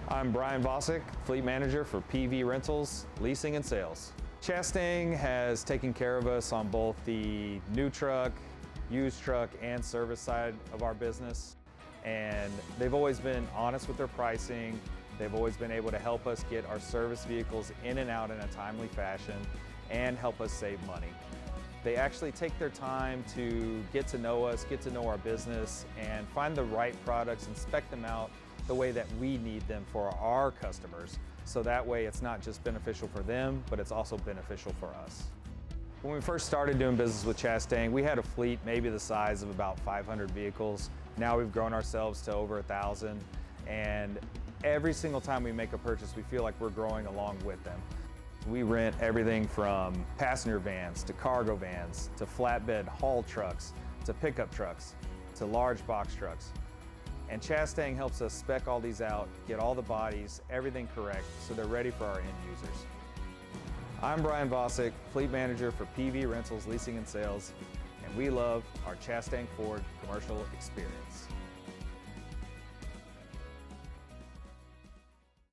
I'm Brian Vosick, Fleet Manager for PV Rentals, Leasing and Sales. Chastang has taken care of us on both the new truck, used truck, and service side of our business. And they've always been honest with their pricing. They've always been able to help us get our service vehicles in and out in a timely fashion and help us save money. They actually take their time to get to know us, get to know our business, and find the right products and spec them out the way that we need them for our customers. So that way it's not just beneficial for them, but it's also beneficial for us. When we first started doing business with Chastang, we had a fleet maybe the size of about 500 vehicles. Now we've grown ourselves to over 1,000, and every single time we make a purchase, we feel like we're growing along with them. We rent everything from passenger vans to cargo vans to flatbed haul trucks to pickup trucks to large box trucks. And Chastang helps us spec all these out, get all the bodies, everything correct, so they're ready for our end users. I'm Brian Vosick, Fleet Manager for PV Rentals, Leasing and Sales, and we love our Chastang Ford commercial experience.